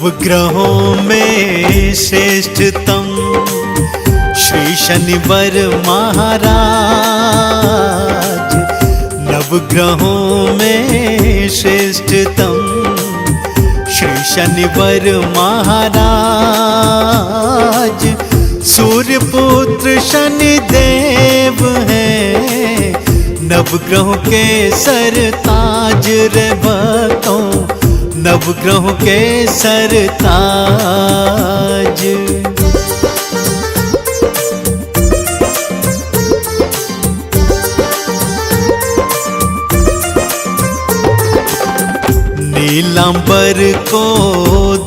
नवग्रहों में श्रेष्ठतम श्री शनिवार महाराज। नवग्रहों में श्रेष्ठतम श्री शनिवार महाराज। सूर्य पुत्र शनिदेव है, नवग्रहों के सरताज रे भक्तों, नवग्रहों के सरताज। नीलांबर को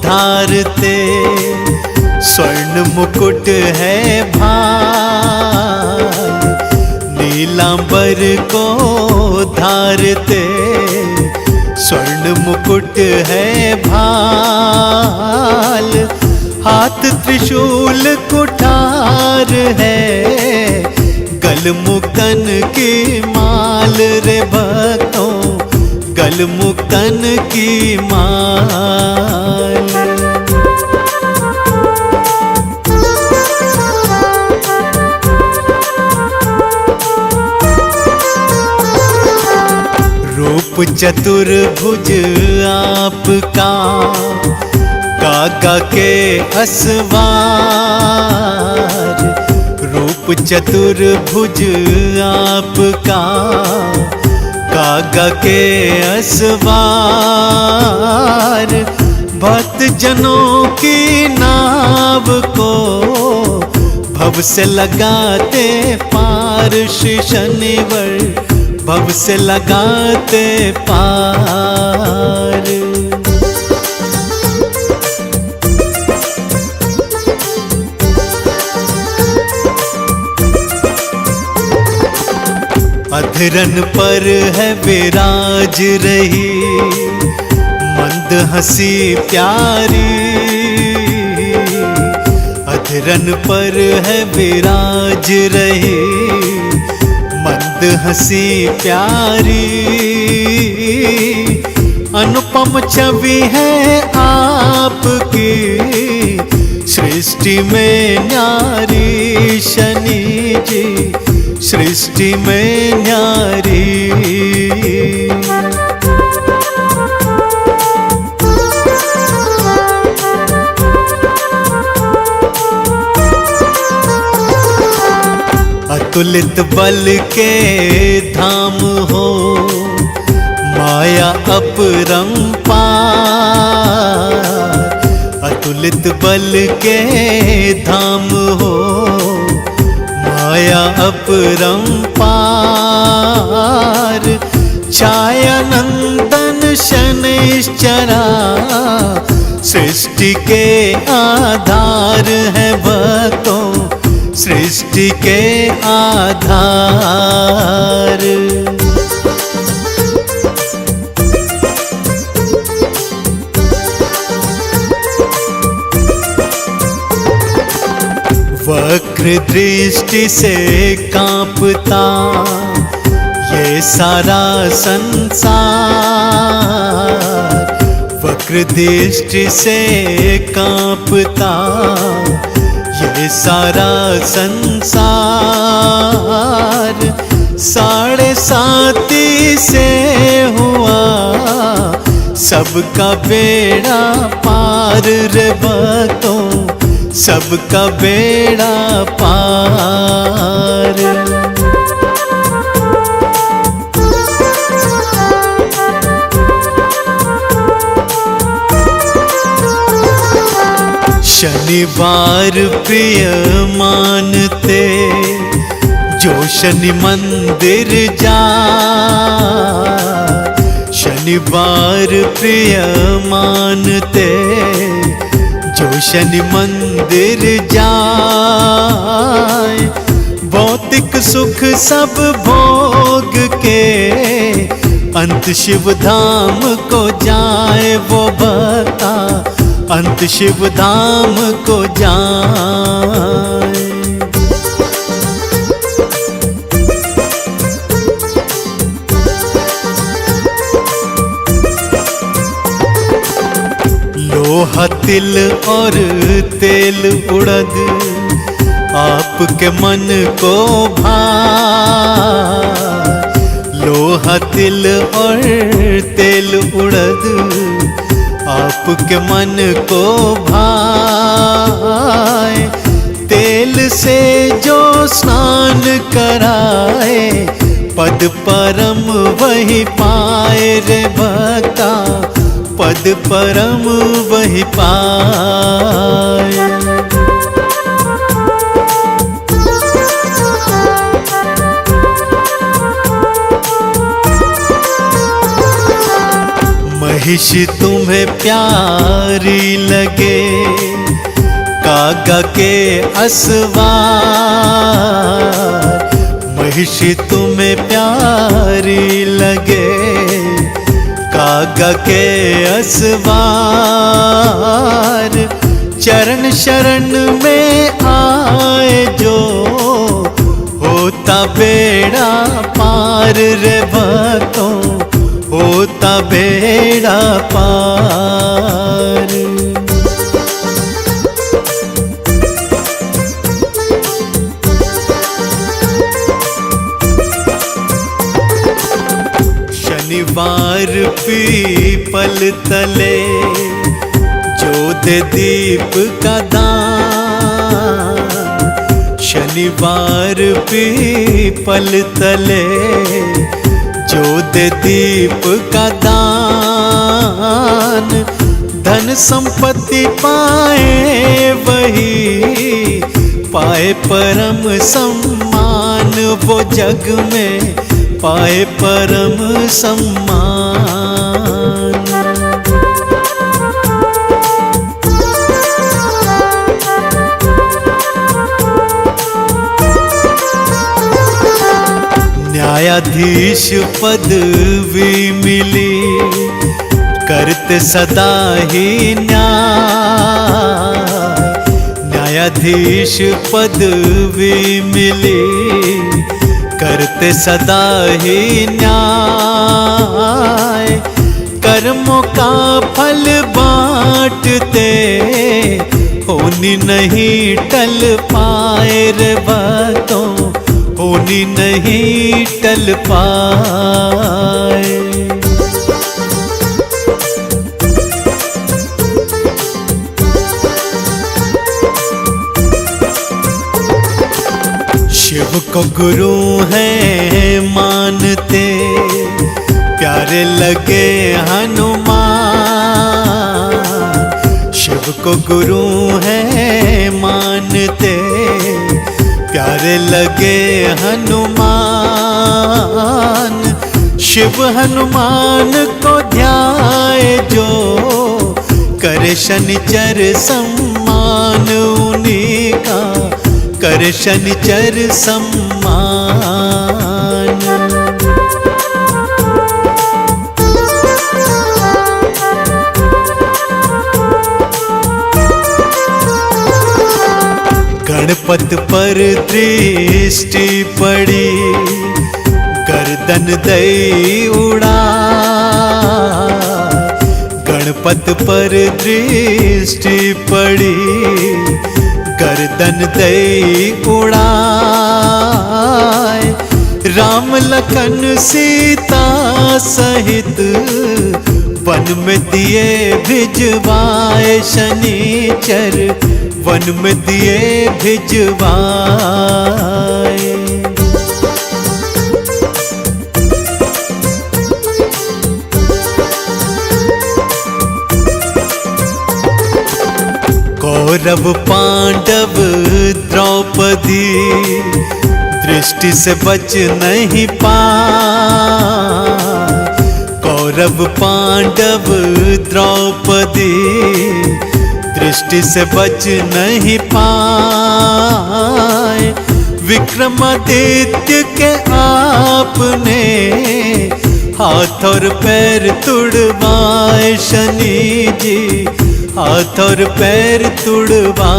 धारते स्वर्ण मुकुट है भाई। नीलांबर को धारते स्वर्ण मुकुट है भाल। हाथ त्रिशूल कुठार है, गल मुक्तन की माल रे भक्तों, गल मुक्तन की माल। रूप चतुर्भुज आपका, काका के असवार। रूप चतुर्भुज आपका, काका के असवार। भक्त जनों की नाव को भव से लगाते पार। श्री शनिवार भव से लगाते पार। अधरन पर है विराज रही मंद हंसी प्यारी। अधरन पर है विराज रही मंद हंसी प्यारी। अनुपम छवि है आपकी, सृष्टि में न्यारी। शनि जी सृष्टि में न्यारी। अतुलित बल के धाम हो, माया अपरंपार। अतुलित बल के धाम हो, माया अपरंपार। छाया नंदन शनैश्चरा, सृष्टि के आधार है भक्तों, सृष्टि के आधार। वक्र दृष्टि से कांपता ये सारा संसार। वक्र दृष्टि से कांपता ये सारा संसार। 7.5 से हुआ सबका बेड़ा पार रे भक्तों, सबका बेड़ा पार। शनिवार प्रिय मानते जो शनि मंदिर जा। शनिवार प्रिय मानते जो शनि मंदिर जाए। भौतिक सुख सब भोग के अंत शिव धाम को जाए वो भक्ता, अंत शिव धाम को जाए। लोहा तिल और तेल उड़द आपके मन को भाए। लोहा तिल और तेल उड़द आपके मन को भाए। तेल से जो स्नान कराए पद परम वही पाए रे भक्ता, पद परम वही पाए। महिषी तुम्हें प्यारी लगे कागा के असवार। महिषी तुम्हें प्यारी लगे कागा के असवार। चरण शरण में आए जो होता बेड़ा पार रे भक्तों, होता बेड़ा पार। शनिवार पीपल तले जो दे दीप का दान। शनिवार पीपल तले जो दे दीप का दान। धन संपत्ति पाए वही पाए परम सम्मान, वो जग में पाए परम सम्मान। न्यायाधीश पदवी मिली करते सदा ही न्याय। न्यायाधीश पदवी मिली करते सदा ही न्याय। कर्मों का फल बांटते होनी नहीं टल पाए रे बातों, होनी नहीं टल पाए। शिव को गुरु है मानते प्यारे लगे हनुमान। शिव को गुरु है मानते प्यारे लगे हनुमान। शिव हनुमान को ध्याए जो करे शनिचर सम्मान, उन्हीं का करे शनिचर सम्मान। गणपत पर दृष्टि पड़ी गर्दन दई उड़ा। गणपत पर दृष्टि पड़ी गर्दन दई उड़ाए। राम लखन सीता सहित वन में दिए भिजवाए। शनिचर वन में दिए भिजवाए। कौरव पांडव द्रौपदी दृष्टि से बच नहीं पाए। कौरव पांडव द्रौपदी दृष्टि से बच नहीं पाए। विक्रमादित्य के आपने हाथ और पैर तुड़वाए। शनि जी हाथ और पैर तुड़वाए।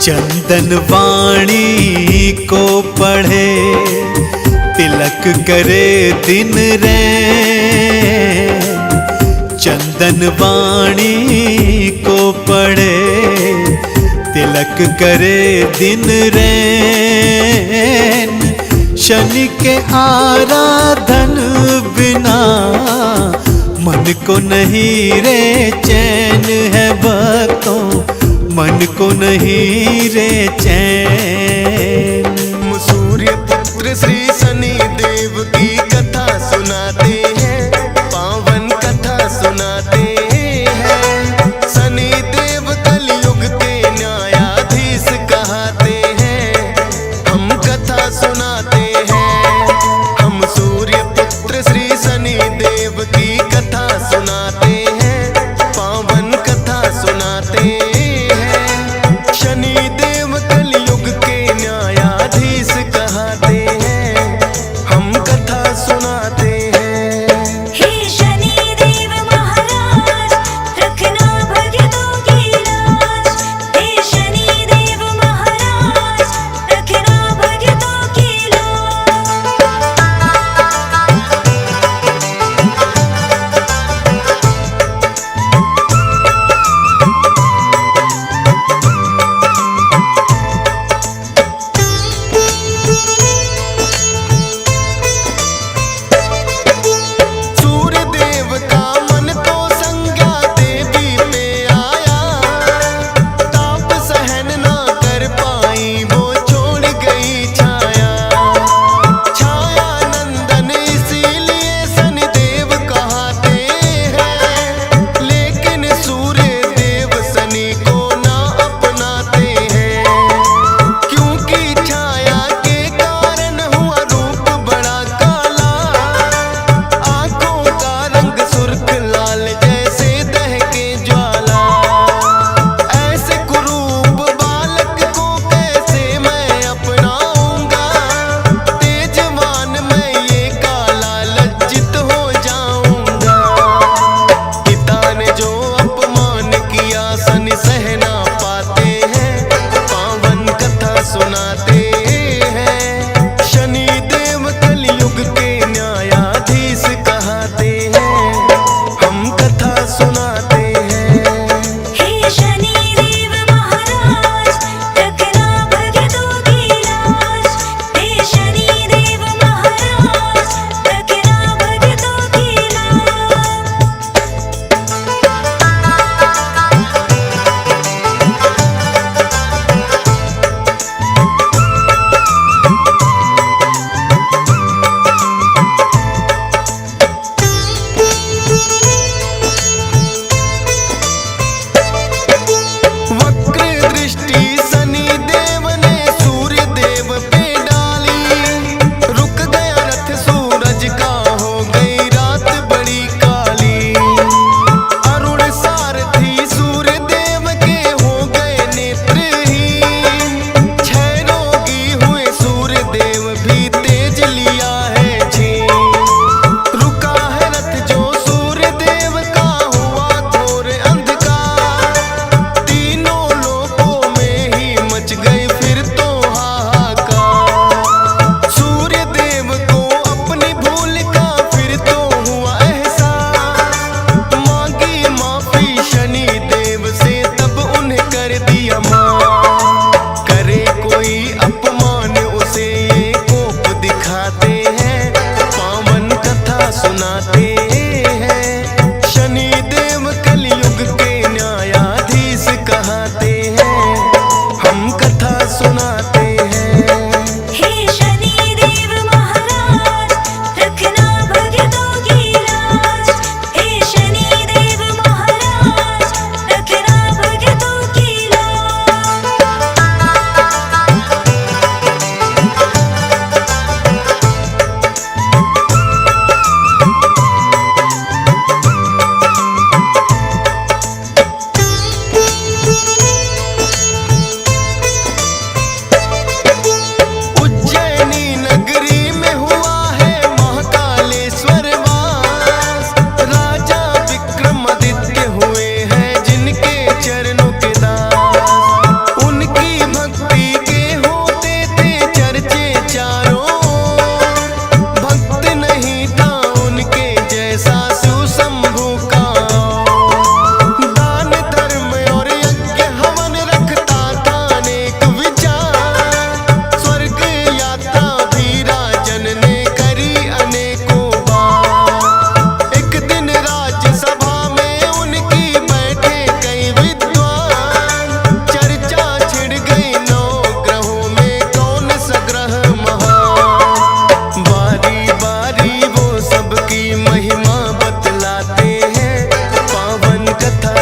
चंदन वाणी को पढ़े, तिलक करे दिन रैन। चंदन वाणी को पढ़े, तिलक करे दिन रैन। शनि के आराधन बिना मन को नहीं रे चैन है भक्तों, मन को नहीं रे चैन। सूर्य पुत्र श्री शनि देव की कथा सुनाते हैं, पावन कथा सुनाते हैं। शनि देव कलयुग के न्यायाधीश कहते हैं, हम कथा सुनाते हैं। हम सूर्य पुत्र श्री शनि देव की कथा सुनाते हैं, पावन कथा सुनाते हैं। शनि देव कलयुग के न्यायाधीश कहते हैं, हम कथा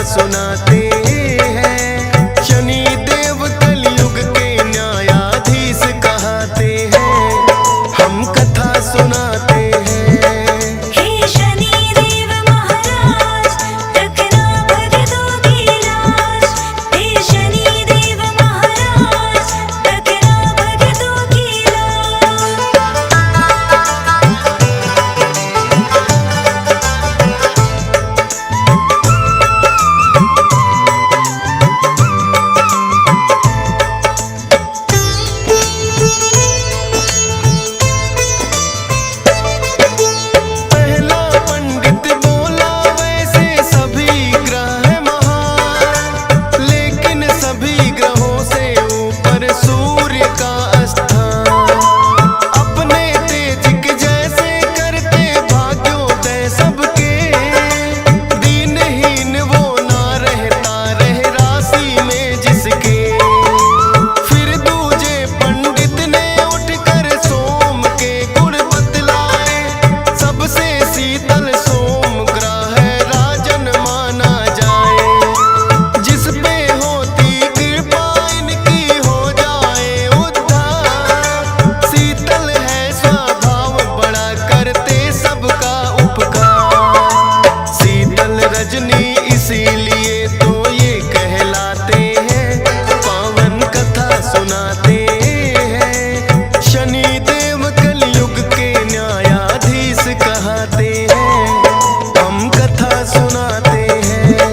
सुनाते हैं। शनि देव कलयुग के न्यायाधीश कहते हैं, हम कथा सुनाते हैं। हे शनि देव महाराज, रखना भक्तों की लाज। हे शनि देव महाराज, रखना भक्तों की लाज। पहला पंडित बोला वैसे सभी ग्रह महान, लेकिन सभी ग्रहों से ऊपर सूर्य का स्थान। अपने तेज के जैसे करते भाग्योदय सबके, दीनहीन वो ना रहता रह राशि में जिसके। फिर दूजे पंडित ने उठकर सोम के गुण बतलाए, सबसे शीतल सोम ग्रह राजन माना जाए। जिस पे होती कृपा इनकी हो जाए उद्धार। शीतल है स्वभाव बड़ा करते सबका उपकार। शीतल रजनी इसीलिए तो ये कहलाते हैं, पावन कथा सुनाते हैं। शनि देव कलयुग के न्यायाधीश कहते हैं, हम कथा सुनाते हैं।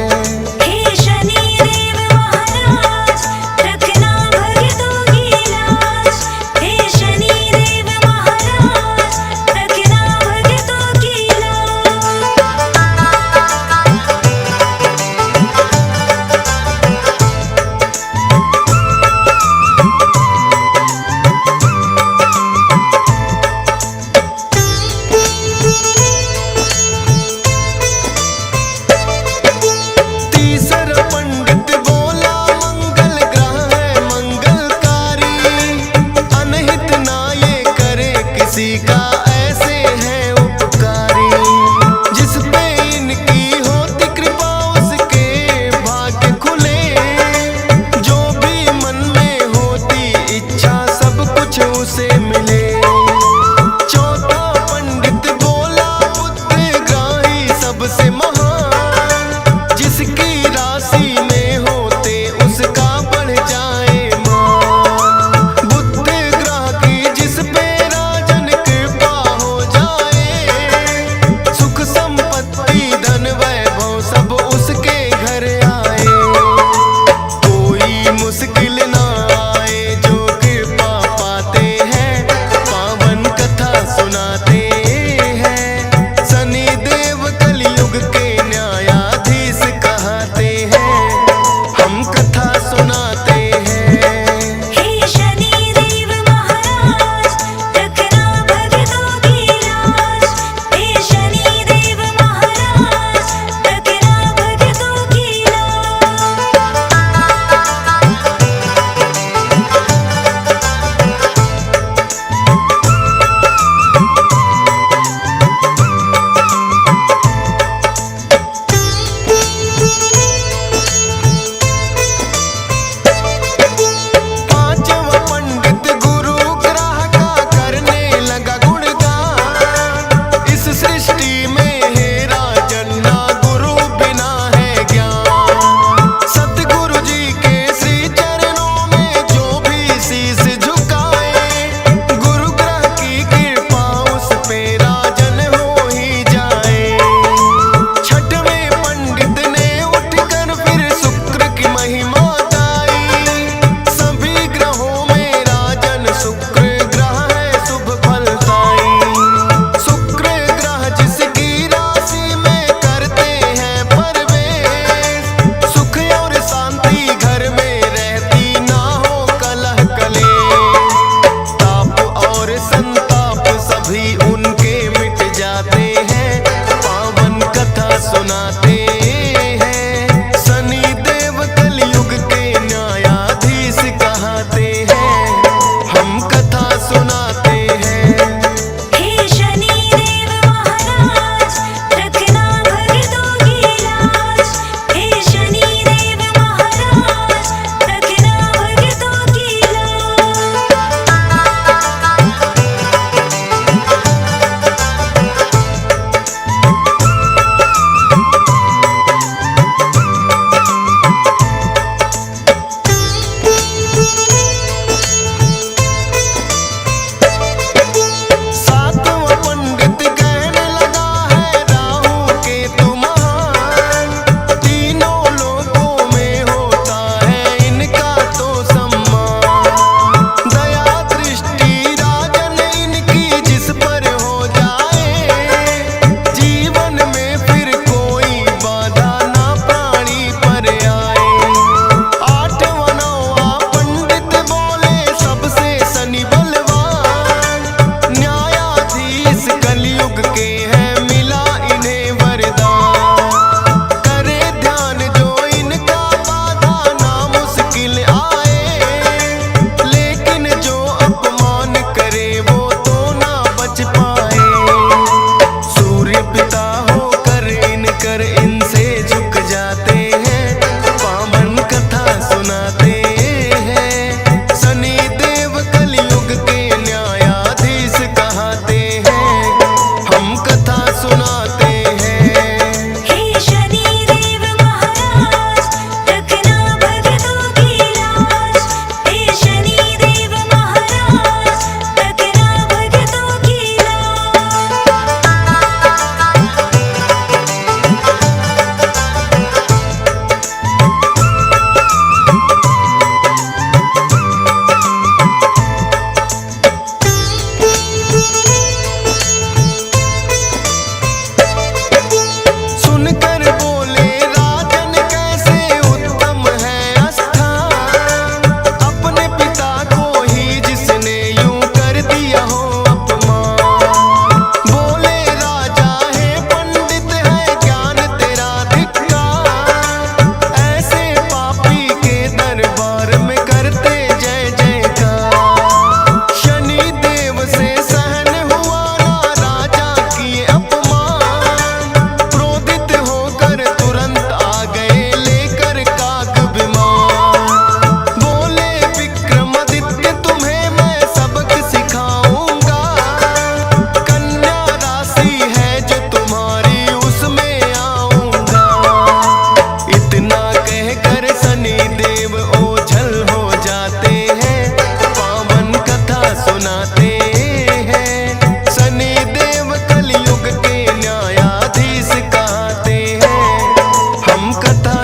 हे शनि देव महाराज, रखना भक्तों की लाज। हे शनि देव महाराज, रखना भक्तों की लाज।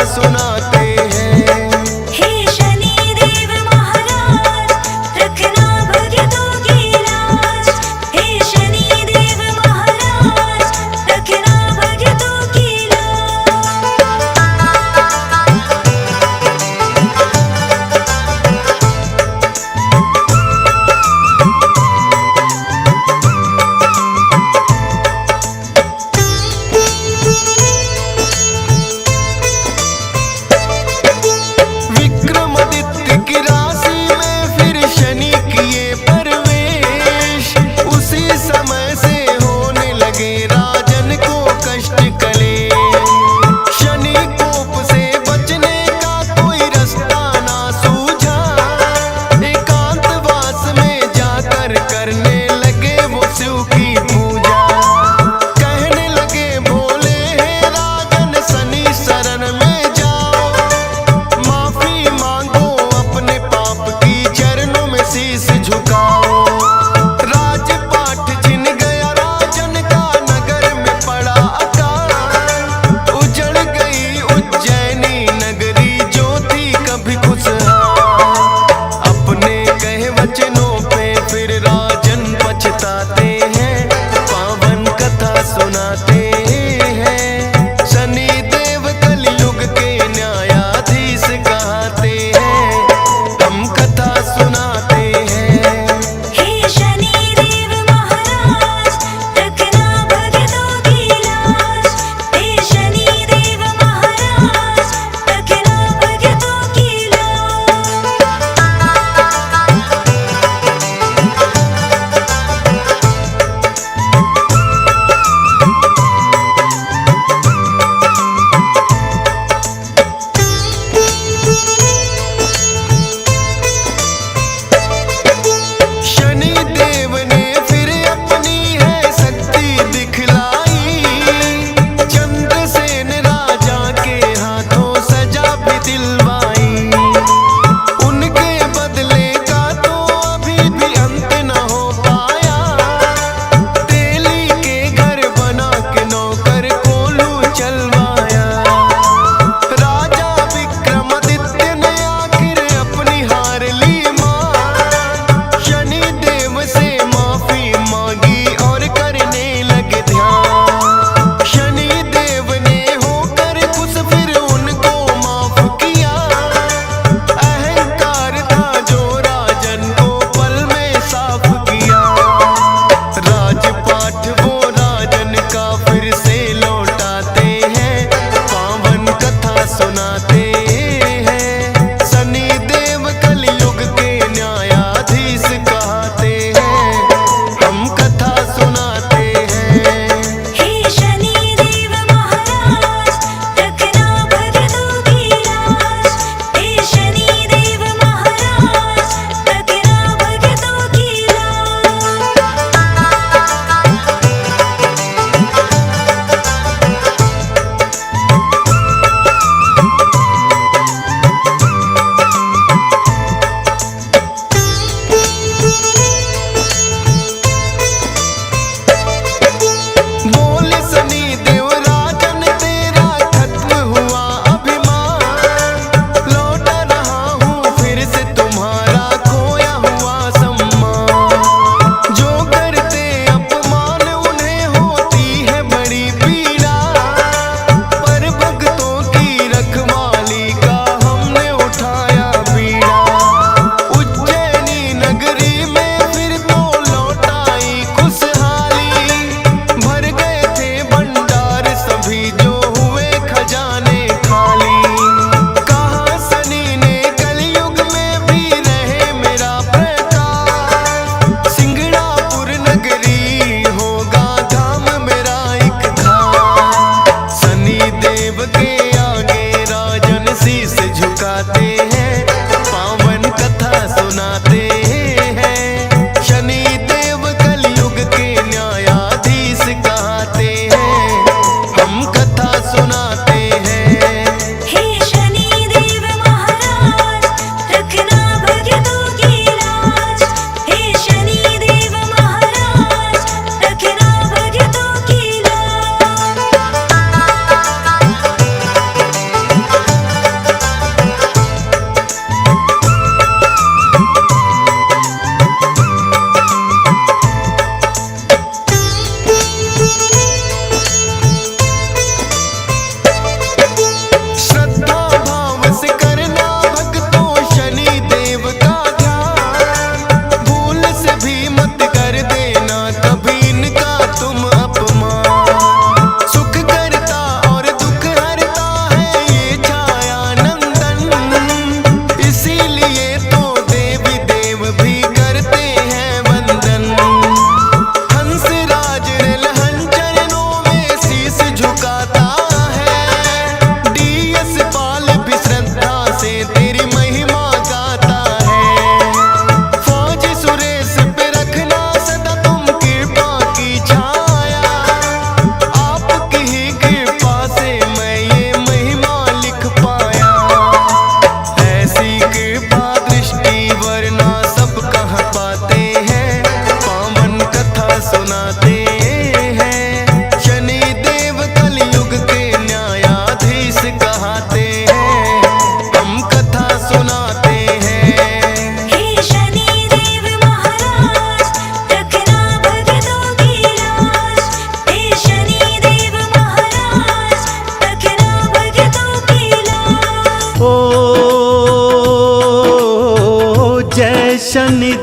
सुनाते हैं। हे शनि देव महाराज रखना भक्तों की लाज। हे शनि देव महाराज रखना भक्तों की लाज।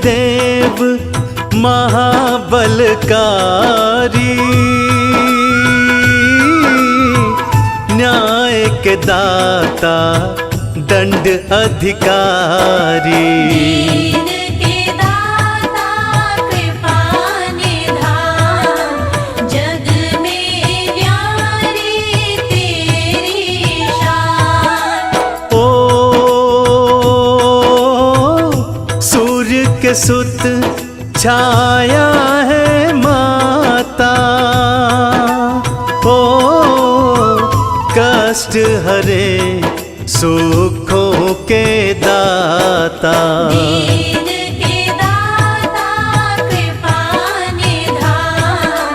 देव महाबलकारी, न्याय के दाता दंड अधिकारी। दीन के दाता कृपा निधान, जग में न्यारी तेरी शान। ओ सूर्य के सुत छाया है माता, ओ कष्ट हरे सुखों के दाता। दीन के दाता कृपा निधान,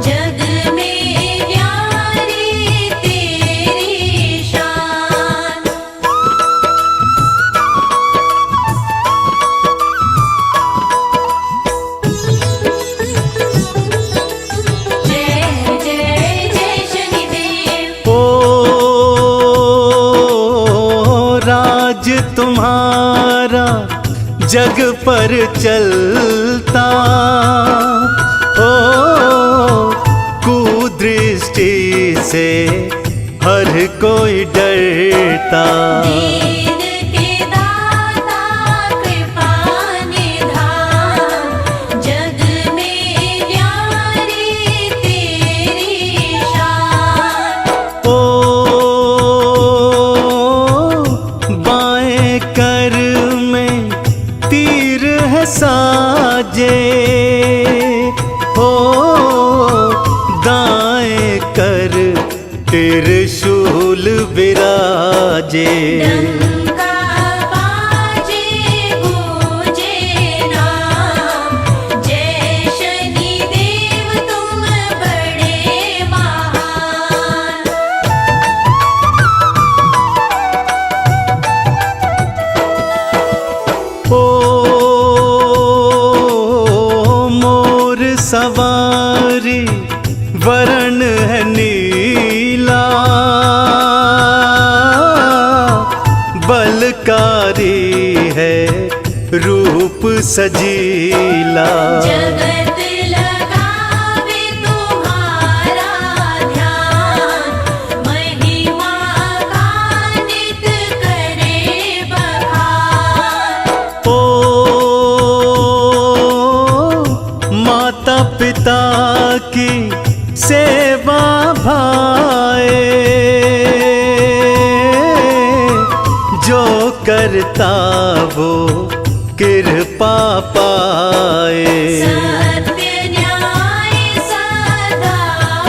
जग में न्यारी तेरी शान। जय जय जय शनिदेव। ओ राज तुम्हारा जग पर चलता, ओ कुदृष्टि से हर कोई डरता। दीन के दाता कृपा निधान, जग में न्यारी तेरी शान। ओ बाएं कर में तीर है साजे, ओ दाएं कर त्रिशूल विराजे। डंका बाजे गूंजे नाम, जय शनिदेव तुम बड़े महान। ओ मोर सवारी वरण है नीला, बलकारी है रूप सजीला। जगत लगावे तुम्हारा ध्यान, महिमा का नित करे बखान। ओ माता पिता की सेवा भाए, जो करता वो कृपा पाए। सत्य न्याय सदा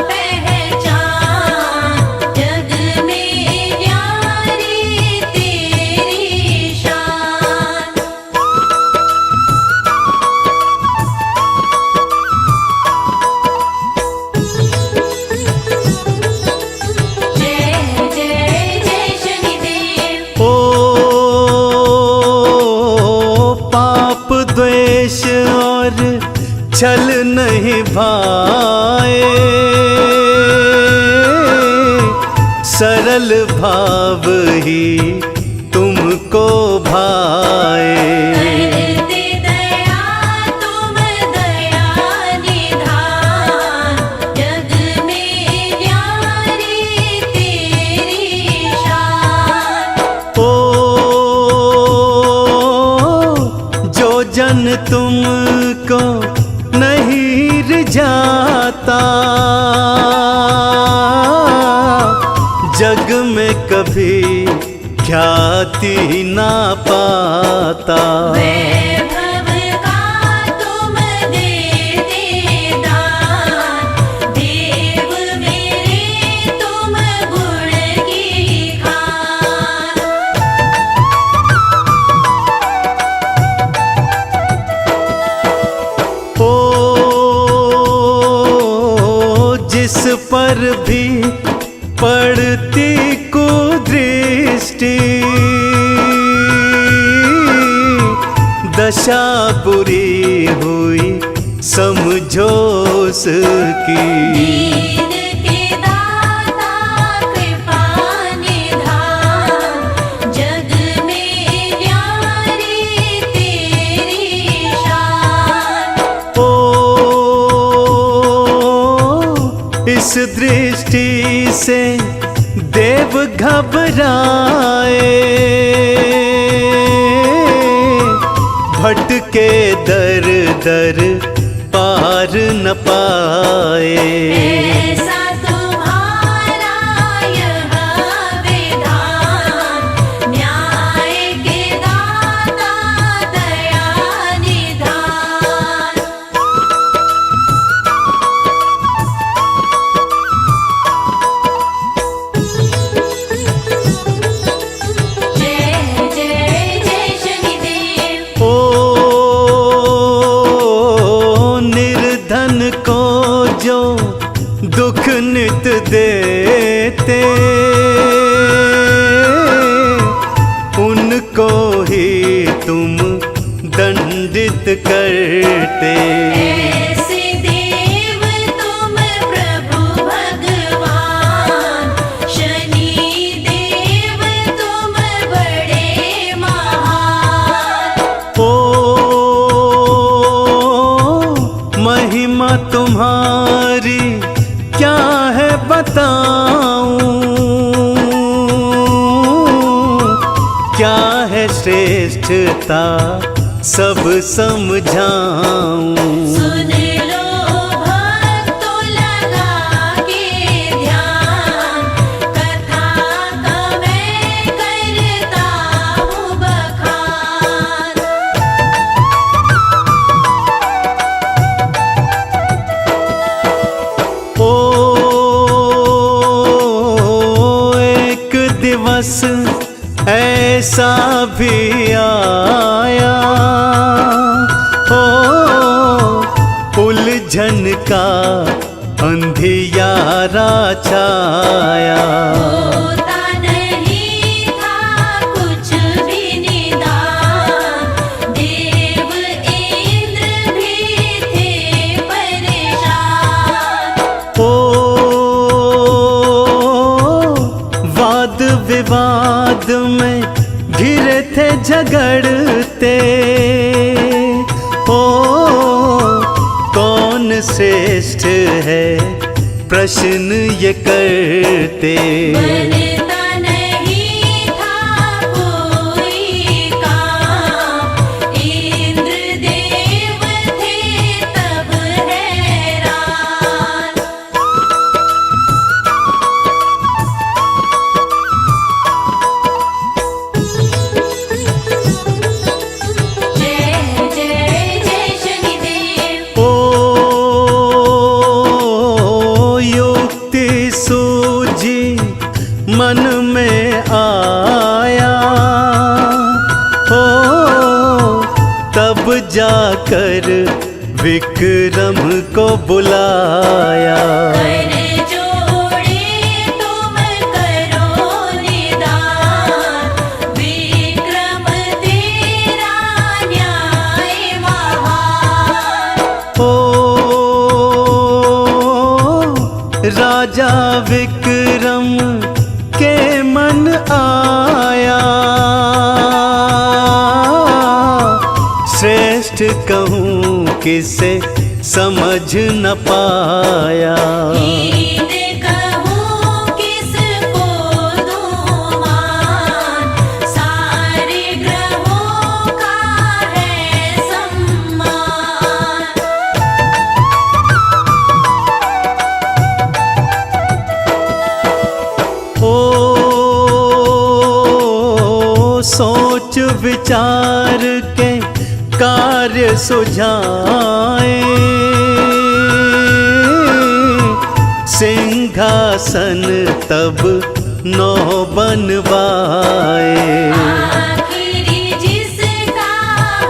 पहचान, जग में न्यारी तेरी शान। जय जय जय शनिदेव। ओ पाप द्वेष और छल नहीं भाए, सरल भाव ही तुमको भाए। करते दया तुम दया निधान, जग में न्यारी तेरी शान। ओ जो जन तुमको नहीं रिझाता, जग में कभी ख्याति ना पाता। वैभव का तुम देते दान, देव मेरे तुम गुण की खान। ओ जिस पर भी पड़ती कुदृष्टि, दशा बुरी हुई समझो उसकी। दीन के दाता कृपा निधान, जग में न्यारी तेरी देव घबराए, भटके दर दर पार न पाए। ऐसा तुम्हारा यह विधान, न्याय के दाता दया निधान। जय जय जय शनिदेव। ओ निर्धन को जो दुख नित देते, उनको ही तुम दंडित करते। ऐसे देव तुम प्रभु भगवान, शनि देव तुम बड़े महान। ओ महिमा तुम्हारी क्या है बताऊं, क्या है श्रेष्ठता सब समझाऊं। सुन लो भक्तों लगा के ध्यान, कथा का मैं करता हूँ बखान। ओ एक दिवस ऐसा भी आया, ओ उलझन का अंधियारा छाया। होता नहीं था कुछ भी निदान, देव इंद्र भी थे परेशान। ओ वाद विवाद में घिरे थे झगड़ते, ओ कौन श्रेष्ठ है प्रश्न ये करते। बनता नहीं था कोई काम, इंद्र देव थे तब हैरान। जय जय जय शनिदेव। ओ युक्ति सूझी मन में आया, ओ तब जाकर विक्रम को बुलाया। कर जोड़े तुम करो निदान, विक्रम तेरा न्याय महान। ओ राजा विक्रम के मन आया, श्रेष्ठ कहूँ किसे समझ न पाया। हीन कहूँ किसको दूँ मान, सारे ग्रहों का है सम्मान। ओ सोच विचार के कार्य सुझाए, सिंहासन तब नौ बनवाए। आखिरी जिसका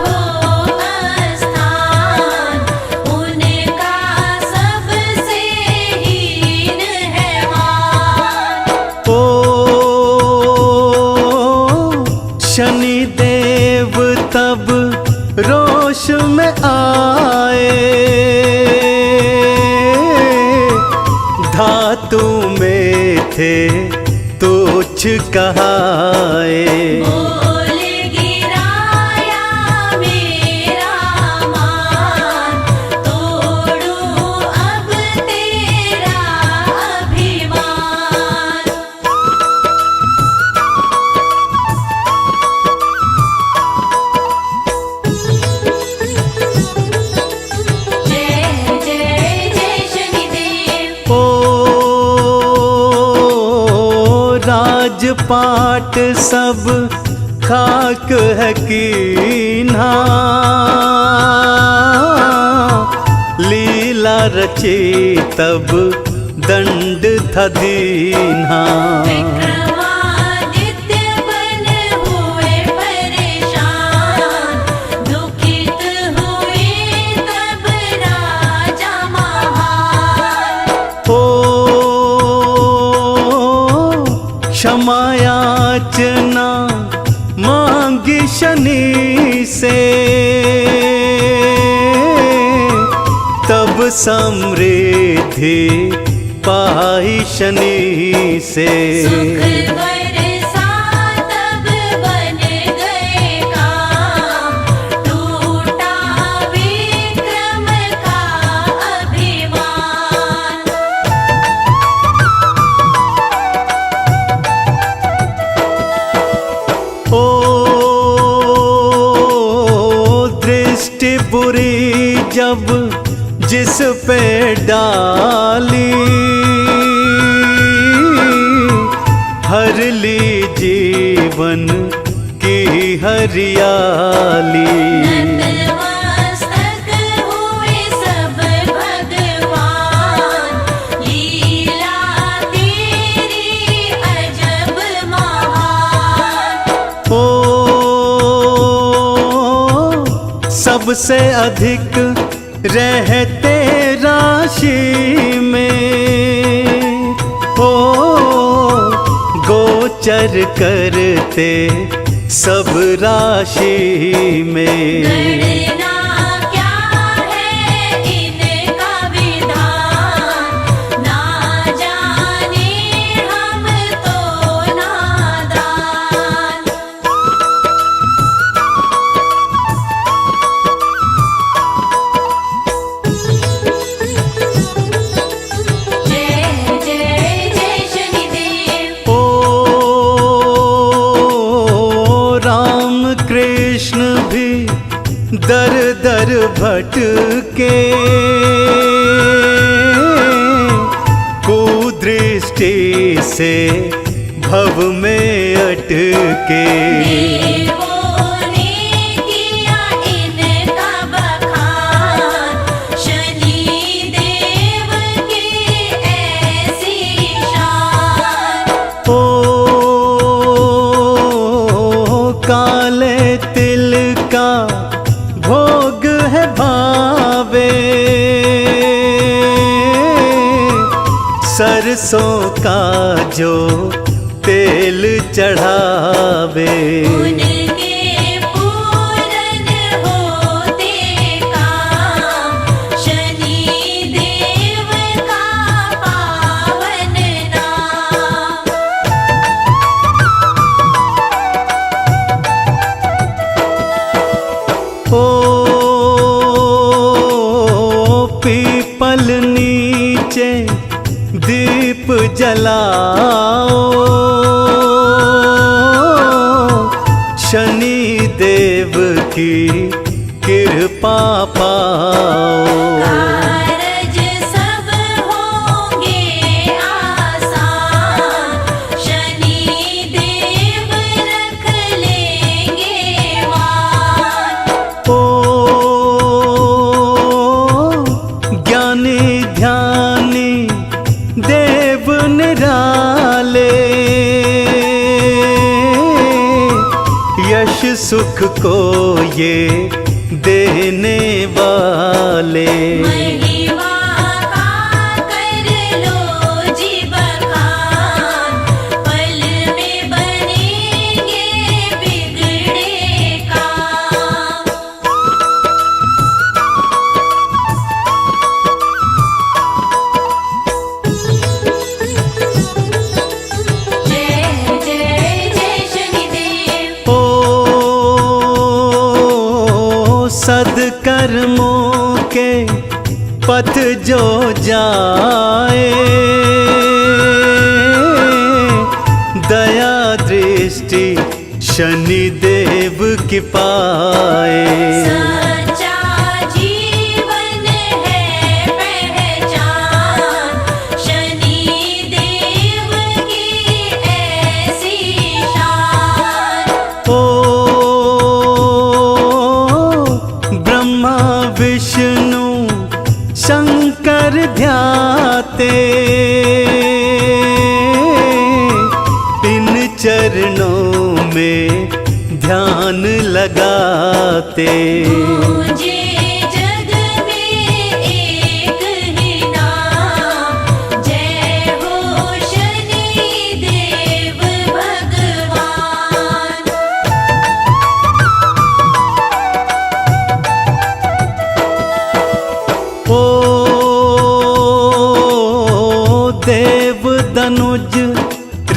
हो स्थान, उनका सबसे हीन है मान। ओ शनि देव तब रोष में आए, धातु में थे तुच्छ कहाए। बोल गिराया मेरा मान, तोड़ूं अब तेरा अभिमान। राजपाट सब खाक है कीन्हा, लीला रची तब दंड था दीन्हा। विक्रमादित्य बन हुए परेशान, दुखित हुए तब राजा महान। ओ क्षमा याचना मांगी शनि से, तब समृद्धि पाई शनि से। सुख बरसा तब बन गए काम, टूटा विक्रम का अभिमान। ओ दृष्टि बुरी जब जिस पे डाली, हर ली जीवन की हरियाली। नतमस्तक हुए सब भगवान, लीला तेरी अजब महान। ओ सबसे अधिक रहते राशि में, हो गोचर करते सब राशि में। गणना क्या है इनका विधान, ना जाने हम तो नादान। जय जय जय शनिदेव। ओ राम कृष्ण भी दर दर भटके, कुदृष्टि से भव में अटके। देवों ने किया इनका बखान, शनि देव की ऐसी शान। ओ काले तिल का भोग है भावे, सरसों का जो तेल चढ़ावे। उनके पूरन होते काम, शनि देव का पावन नाम। ओ पीपल नीचे दीप जलाओ, शनि देव की कृपा पाओ। कारज सब होंगे आसान, शनि देव रख लेंगे मान। ओ ज्ञानी ध्यानी देव निराले, यश सुख को ये देने वाले। महिमा का कर लो जी बखान, पल में बनेंगे बिगड़े काम। जय जय जय शनिदेव। ओ सद्कर्मों के पथ जो जाए, दया दृष्टि शनि देव की पाए। सच्चा जीवन है पहचान, शनि देव की ऐसी ध्यान लगाते। गूंजे जग में एक ही नाम, जय हो शनि देव भगवान। ओ देव दनुज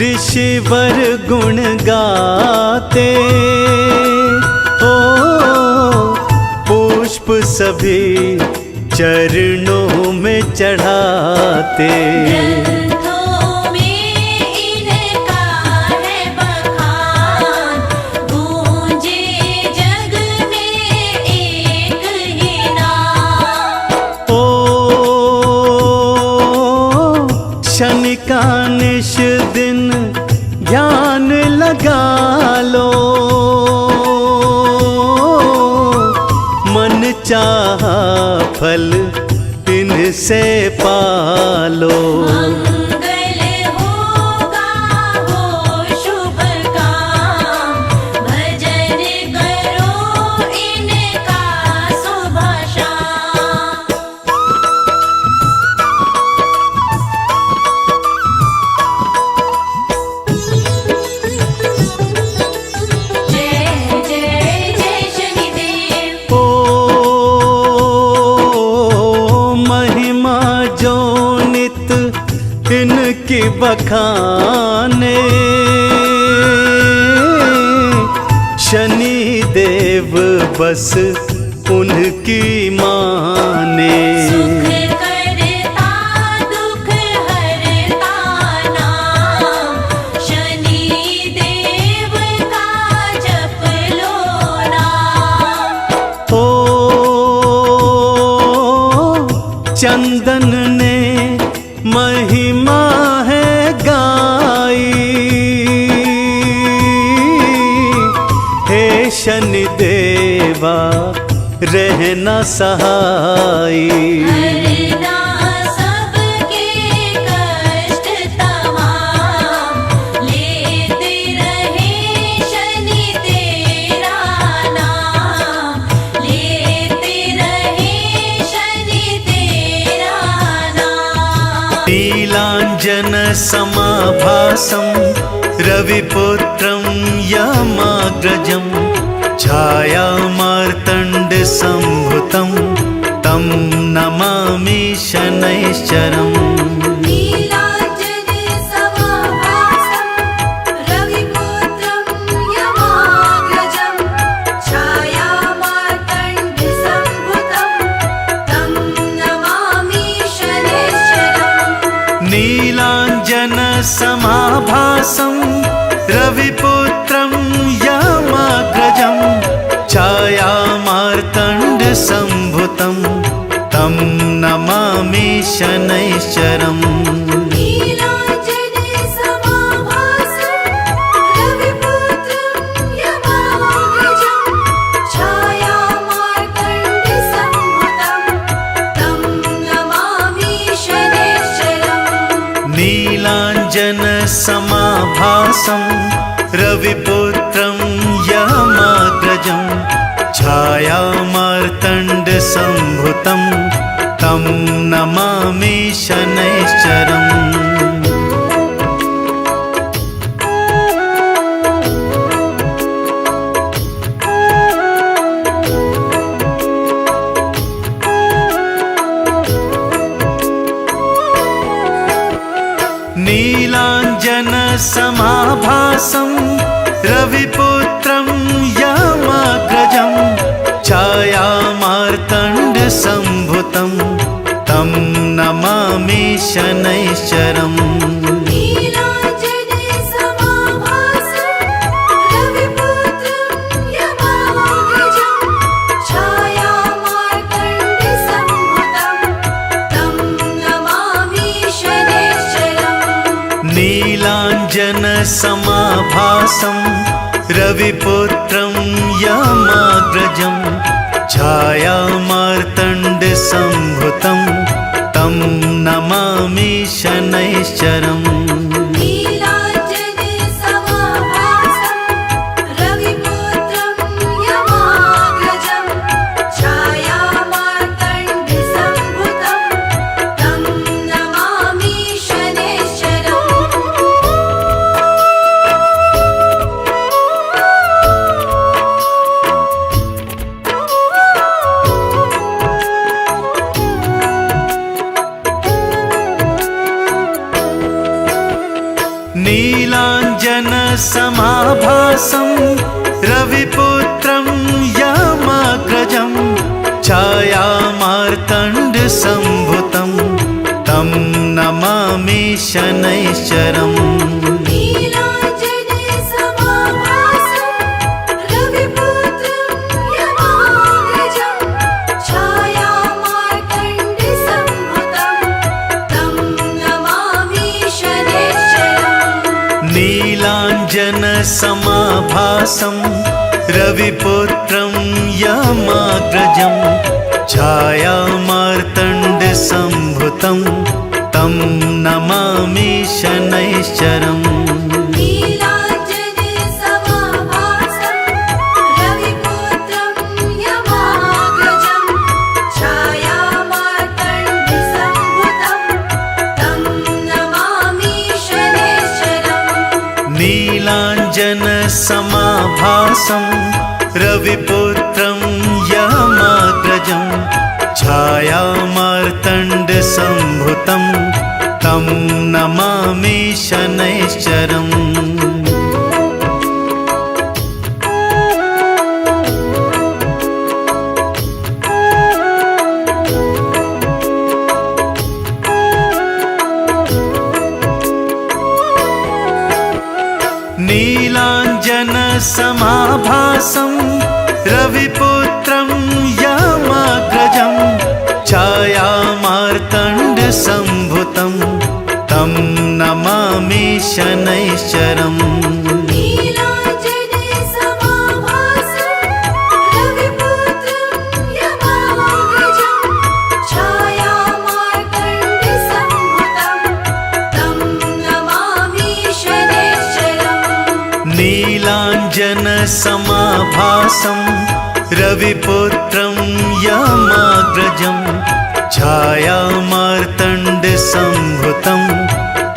ऋषिवर गुण गाते। ओ पुष्प सभी चरणों में चढ़ाते। ग्रंथों में इनका है बखान, गूंजे जग में एक ही नाम। ओ शनि का निश दिन ध्यान लगा लो, मन चाहा फल इनसे पालो। मंगल होगा हो शुभ काम, भजन करो इनका सुबह शाम। जय जय जय शनिदेव। ओ महिमा जो नित इनकी बखाने, शनि देव बस उनकी माने। सुख करता दुख हरता नाम, शनि देव का जप लो नाम। ओ चंदन ने महिमा है गाई, हे शनि देवा रहना सहाई। हरना सबके कष्ट तमाम, लेते रहे शनि तेरा नाम, लेते रहे शनि तेरा नाम। नीलांजन समाभासं रविपुत्रं यमाग्रजं, छायामार्तण्ड संभुतं तं नमामि शनैश्चरम्। नीलांजन समाभासं रविपुत्रं यमाग्रजं, छायामार्तण्ड संभुतं तं नमामि शनैश्चरम्। नीलांजन समाभासं रविपुत्रं यमाग्रजं, छायामार्तण्ड संभुतं तं नमामि शनैश्चरम्। नीलांजन समाभासं रविपुत्रं यमाग्रजं, छायामार्तण्ड संभुतं तं नमामि शनैश्चरम्। नीलांजन समाभासं रविपुत्रं यमाग्रजं, छायामार्तण्ड संभुतं तं नमामि शनैश्चरम्। नीलांजन समाभासं रविपुत्रं यमाग्रजं, छायामार्तण्ड संभुतं तं नमामि शनैश्चरम्। नीलांजन समाभासं रविपुत्रं यमाग्रजं, छायामार्तण्ड संभुतं तं नमामि शनैश्चरम्। नीलांजन समाभासं रविपुत्रं यमाग्रजं, छायामार्तण्ड संभुतं तं नमामि शनैश्चरम्। नीलांजन समाभासं रविपुत्रं समाभासं रविपुत्रं यमाग्रजं छायामार्तण्डसम्भुतं तं नमामि शनैश्चरम् नीलाञ्जने समाभासं रविपुत्रं यमाग्रजं छायामार्तण्डसम्भुतं तं नमामि शनैश्चरम् नीलाञ्जनसमाभासं रविपुत्रं यमाग्रजं छायामार्तण्डसम्भुतं तं नमामि शनैश्चरम् नीलाञ्जने समाभासं रविपुत्रं यमाग्रजं छायामार्तण्डसम्भुतं तं नमामि शनैश्चरम् नीलाञ्जनसमाभासं रविपुत्रं यमाग्रजं छायामार्तण्डसम्भुतं तं नमामि शनैश्चरम् नीलाञ्जनसमाभासं रविपुत्रं यमाग्रजं छायामार्तण्डसम्भुतं तं नमामि शनैश्चरम् नीलाञ्जने समाभासं रविपुत्रं यमाग्रजं छायामार्तण्डसम्भुतं तं नमामि शनैश्चरम् नीलाञ्जनसमाभासं रविपुत्रं यमाग्रजं छायामार्तण्डसम्भुतं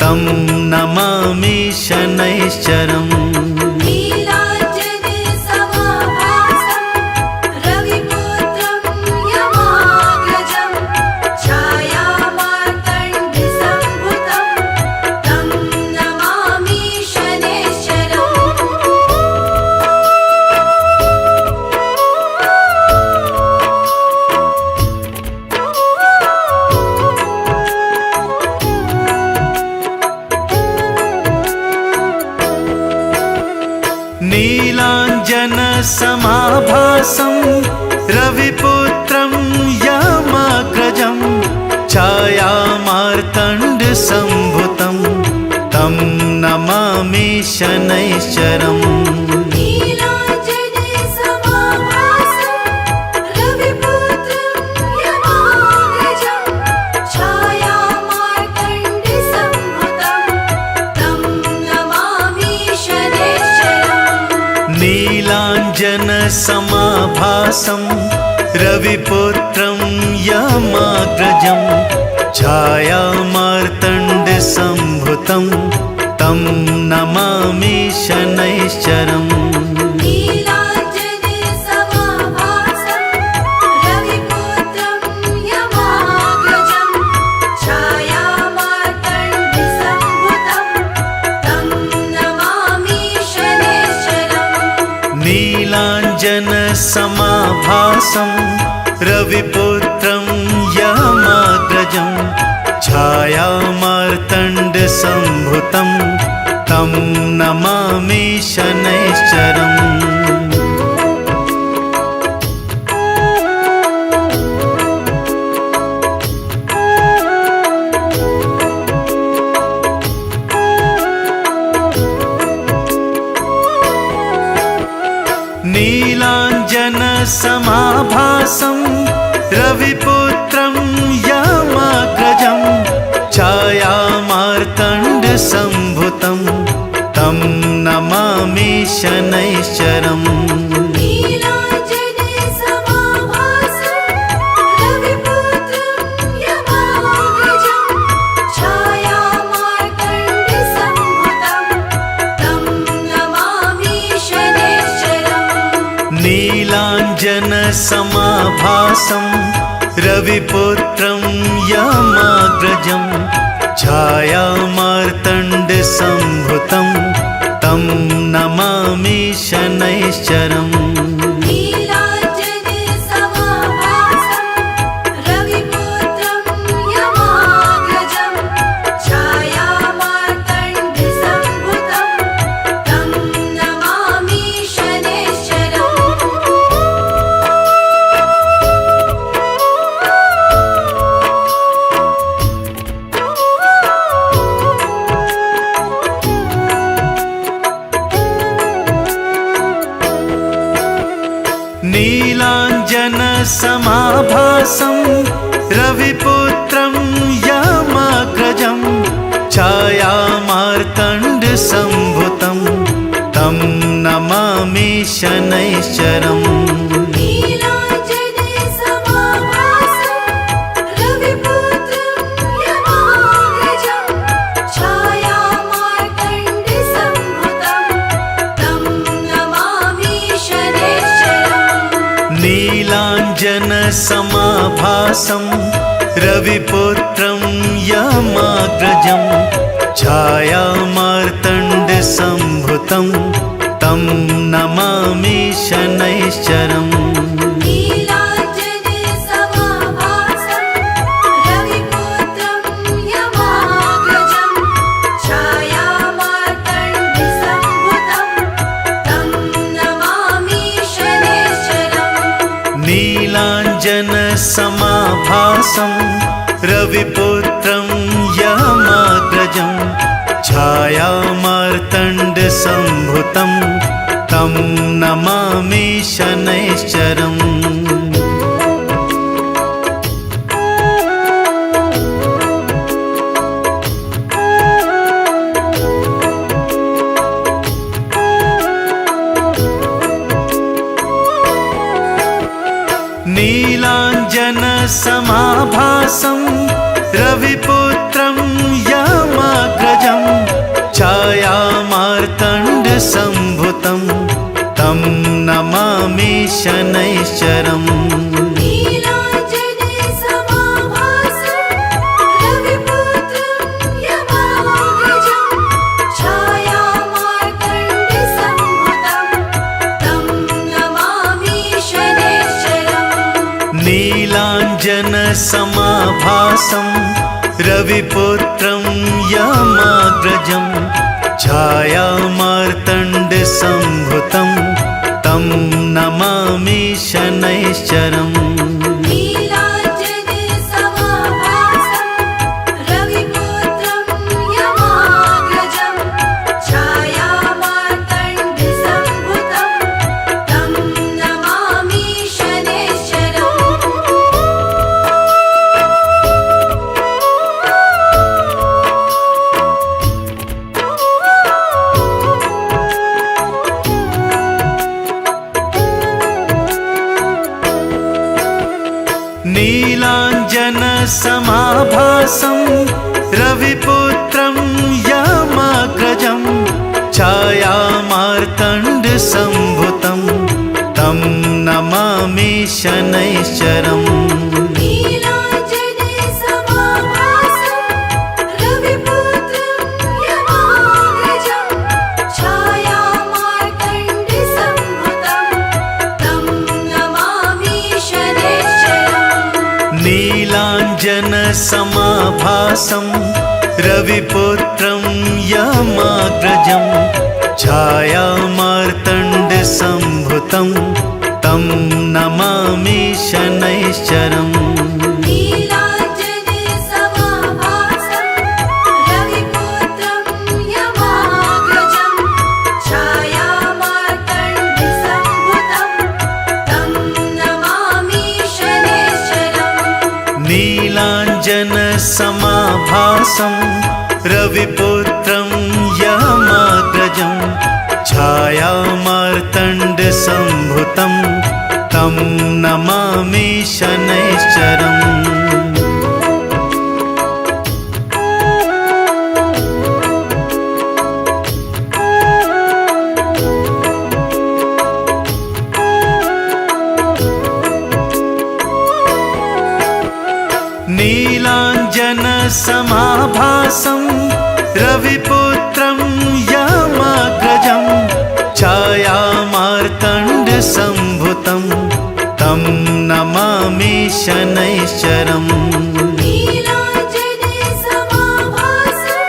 तं नमामि शनैश्चरम् नीलाञ्जने समाभासं रविपुत्रं यमाग्रजं छायामार्तण्डसम्भुतं तं नमामि शनैश्चरम् नीलाञ्जनसमाभासं रविपुत्रं यमाग्रजं छायामार्तण्डसम्भुतं तं नमामि शनैश्चरम् नीलाञ्जने समाभासं रविपुत्रं यमाग्रजं छायामार्तण्डसम्भुतं तं नमामि शनैश्चरम् नीलाञ्जनसमाभासं रविपुत्रं यमाग्रजं छायामार्तण्डसम्भुतं तं नमामि शनैश्चरम् नीलाञ्जने समाभासं रविपुत्रं यमाग्रजं छायामार्तण्डसम्भुतं तं नमामि शनैश्चरम् नीलाञ्जनसमाभासं रविपुत्रं यमाग्रजं छायामार्तण्डसम्भुतं तं नमामि शनैश्चरम् नीलाञ्जनसमाभासं रविपुत्रं यमाग्रजं छायामार्तण्डसम्भुतं तं नमामि शनैश्चरम् नीलाञ्जने समाभासं रविपुत्रं यमाग्रजं छायामार्तण्डसम्भुतं तं नमामि शनैश्चरम् नीलाञ्जनसमाभासं रविपुत्रं यमाग्रजं छायामार्तण्डसम्भुतं तं नमामि नमामि शनैश्चरम् नीलाञ्जनसमाभासं रविपुत्रं यमाग्रजं छायामार्तण्डसम्भुतं तं नमामि शनैश्चरम् नीलाञ्जनसमाभासं रविपुत्रं यमाग्रजं छायामार्तण्डसम्भुतं तं नमामि शनैश्चरम् नीलाञ्जनसमाभासं रविपुत्रं यमाग्रजं छायामार्तण्डसम्भुतं तं नमामि शनैश्चरम् नीलाञ्जनसमाभासं रविपुत्रं यमाग्रजं छायामार्तण्डसम्भुतं तं नमामि शनैश्चरम् नीलाञ्जनसमाभासं रविपुत्रं यमाग्रजं छायामार्तण्डसम्भुतं तं नमामि शनैश्चरम् नीलाञ्जनसमाभासं रविपुत्रं यमाग्रजं छायामार्तण्डसम्भुतं तं नमामि शनैश्चरम् नीलाञ्जनसमाभासं रविपुत्रं यमाग्रजं छायामार्तण्डसम्भुतं तं नमामि शनैश्चरम् नीलाञ्जनसमाभासं रविपुत्रं यमाग्रजं छायामार्तण्डसम्भुतं तं नमामि शनैश्चरम् नीलाञ्जनसमाभासं रविपुत्रं यमाग्रजं छायामार्तण्डसम्भुतं तं नमामि शनैश्चरम् नीलाञ्जनसमाभासं रविपुत्रं यमाग्रजं छायामार्तण्डसम्भुतं तं नमामि शनैश्चरम् नीलाञ्जनसमाभासं रविपुत्रं यमाग्रजं छायामार्तण्डसम्भुतं तं नमामि शनैश्चरम् नीलाञ्जनसमाभासं रविपुत्रं यमाग्रजं छायामार्तण्डसम्भुतं तं नमामि शनैश्चरम् नीलाञ्जनसमाभासं रविपुत्रं यमाग्रजं छायामार्तण्डसम्भुतं तं नमामि शनैश्चरम् नीलाञ्जनसमाभासं रविपुत्रं यमाग्रजं छायामार्तण्डसम्भुतं तं नमामि शनैश्चरम् नीलाञ्जनसमाभासं रविपुत्रं यमाग्रजं छायामार्तण्डसम्भुतं तं नमामि शनैश्चरम् नीलाञ्जनसमाभासं रविपुत्रं यमाग्रजं छाया छायामार्तण्डसम्भुतं तं नमामि शनैश्चरम् नीलाञ्जने समाभासं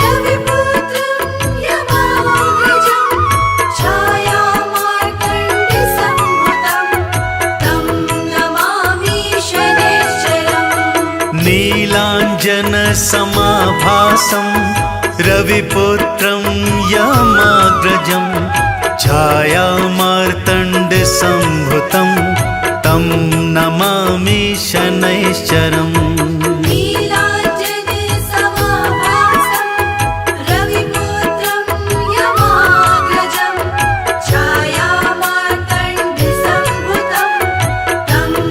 रविपुत्रं यमाग्रजं छायामार्तण्डसम्भुतं तं नमामि शनैश्चरम् नीलाञ्जनसमाभासं रविपुत्रं यमाग्रजं छायामार्तण्डसम्भुतं तं नमामि शनैश्चरम् नीलाञ्जने समाभासं रविपुत्रं यमाग्रजं छायामार्तण्डसम्भुतं तं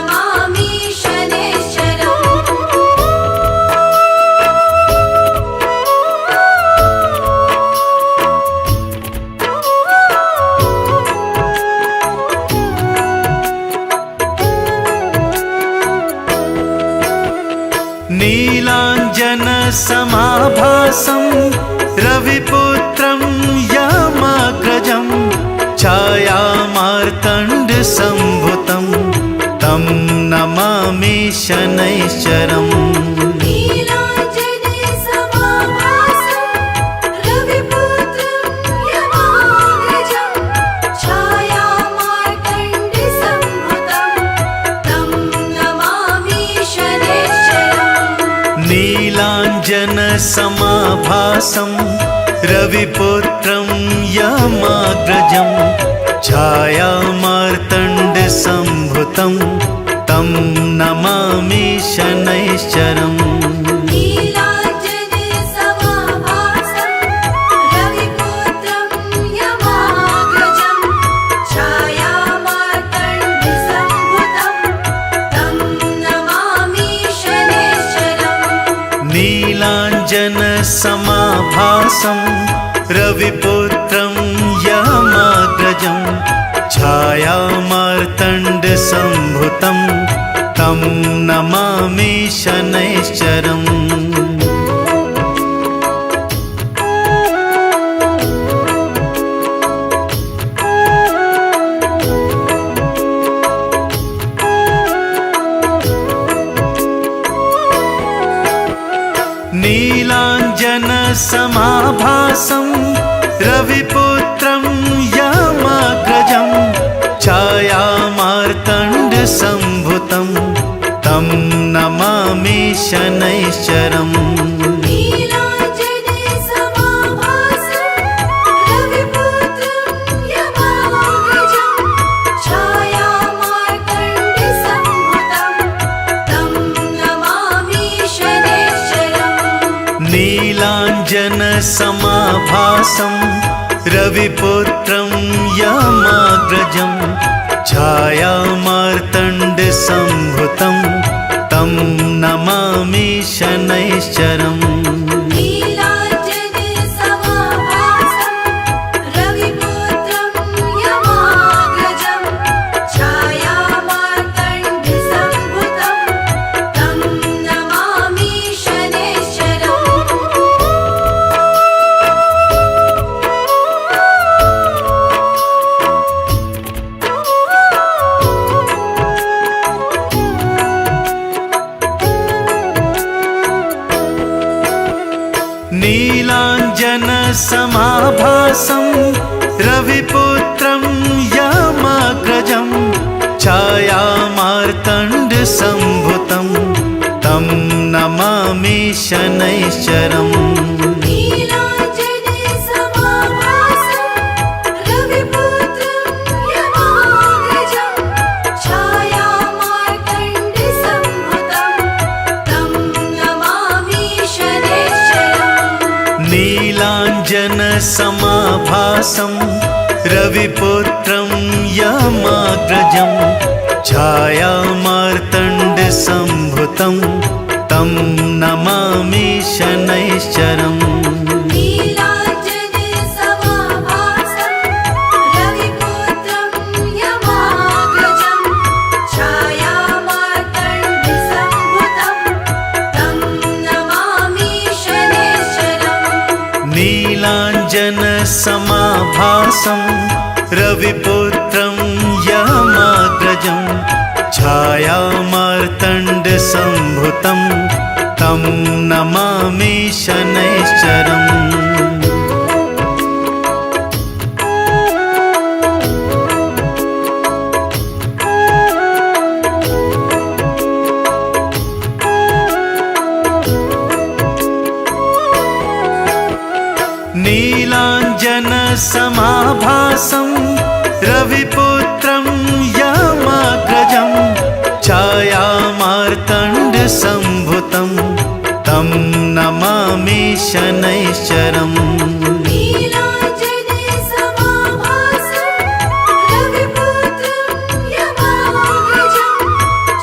नमामि शनैश्चरम् नीलाञ्जनसमाभासं रविपुत्रं यमाग्रजं छायामार्तण्डसम्भुतं तं नमामि शनैश्चरम् नीलाञ्जने समाभासं रविपुत्रं यमाग्रजं छायामार्तण्डसम्भुतं तं नमामि शनैश्चरम् नीलाञ्जनसमाभासं रविपुत्रं यमाग्रजं छायामार्तण्डसम्भुतं तं नमामि शनैश्चरम् नीलाञ्जने समाभासं रविपुत्रं यमाग्रजं छायामार्तण्डसम्भुतं तं नमामि शनैश्चरम् नीलाञ्जनसमाभासं रविपुत्रं यमाग्रजं छायामार्तण्डसम्भुतं तं नमामि शनैश्चरम् नीलाञ्जनसमाभासं रविपुत्रं यमाग्रजं छायामार्तण्डसम्भुतं तं नमामि शनैश्चरम् नीलाञ्जने समाभासं रविपुत्रं यमाग्रजं छायामार्तण्डसम्भुतं तं नमामि शनैश्चरम् नीलाञ्जनसमाभासं रविपुत्रं यमाग्रजं छायामार्तण्डसम्भुतं तं नमामि शनैश्चरम् नीलाञ्जने समाभासं रविपुत्रं यमाग्रजं छायामार्तण्डसम्भुतं तं नमामि शनैश्चरम् नीलाञ्जनसमाभासं रविपुत्रं यमाग्रजं छायामार्तण्डसम्भुतं तं नमामि शनैश्चरम् नीलाञ्जने समाभासं रविपुत्रं यमाग्रजं छायामार्तण्डसम्भुतं तं नमामि शनैश्चरम् नीलाञ्जनसमाभासं रविपुत्रं यमाग्रजं छायामार्तण्डसम्भुतं तं नमामि शनैश्चरम् नीलाञ्जने समाभासं रविपुत्रं यमाग्रजं छायामार्तण्डसम्भुतं तं नमामि शनैश्चरम् नीलाञ्जनसमाभासं रविपुत्रं यमाग्रजं छायामार्तण्डसम्भुतं तं नमामि शनैश्चरम्। नीलाञ्जनसमाभासं रविपुत्रं यमाग्रजं छायामार्तण्डसम्भुतं तं नमामि शनैश्चरम्। नीलाञ्जनसमाभासं रविपुत्रं यमाग्रजं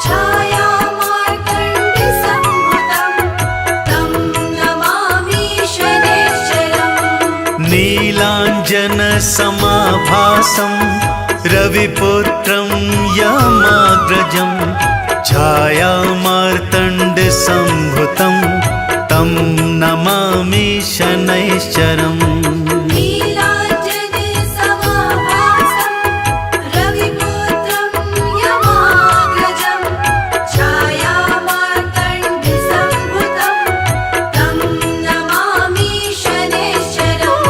छायामार्तण्डसम्भुतं तं नमामि शनैश्चरम्। नीलाञ्जनसमाभासं रविपुत्रं यमाग्रजं छायामार्तण्डसम्भुतं तं नमामि शनैश्चरम्। नीलाञ्जनसमाभासं रविपुत्रं यमाग्रजं छायामार्तण्डसम्भुतं तं नमामि शनैश्चरम्।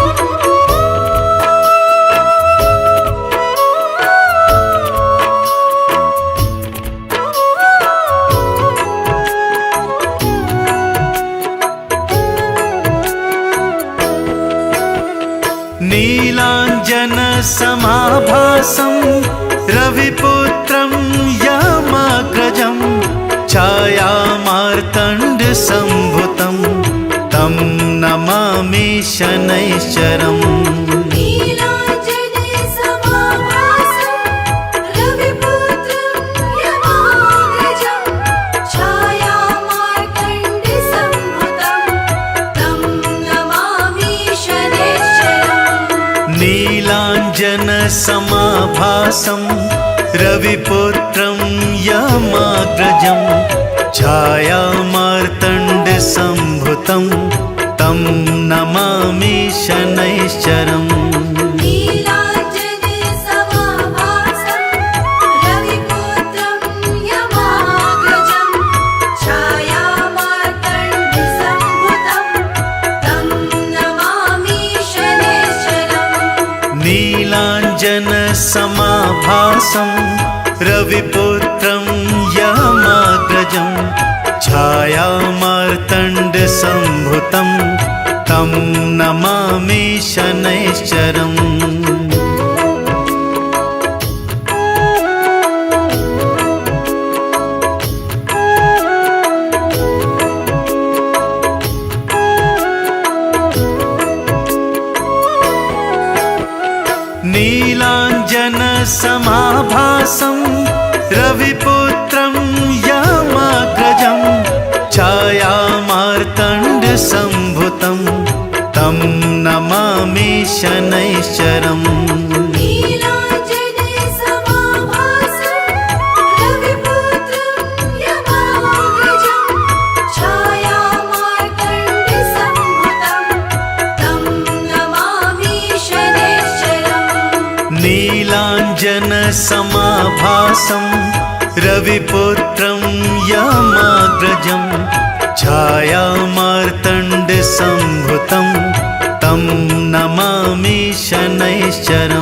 नीलाञ्जनसमाभासं रविपुत्रं यमाग्रजं छायामार्तण्डसम्भुतं तं नमामि शनैश्चरम्। नीलाञ्जनसमाभासं रविपुत्रं यमाग्रजं छायामार्तण्डसम्भुतं तं नमामि शनैश्चरम्। नीलाञ्जनसमाभासं रविपुत्रं यमाग्रजं छायामार्तण्डसम्भुतं तं नमामि शनैश्चरम्। नीलाञ्जनसमाभासं रविपुत्रं यमाग्रजं छायामार्तण्डसम्भुतं तं नमामि शनैश्चरम्। नीलाञ्जनसमाभासं रविपुत्रं यमाग्रजं छायामार्तण्डसम्भुतं तं नमामि शनैश्चरम्। नीलाञ्जनसमाभासं रविपुत्रं यमाग्रजं छायामार्तण्डसम्भुतं तं नमामि शनैश्चरम्। नीलाञ्जनसमाभासं रविपुत्रं यमाग्रजं छायामार्तण्डसम्भुतं तं नमामि शनैश्चरम्। नीलाञ्जनसमाभासं रविपुत्रं यमाग्रजं छायामार्तण्डसम्भुतं तं नमामि शनैश्चरम्।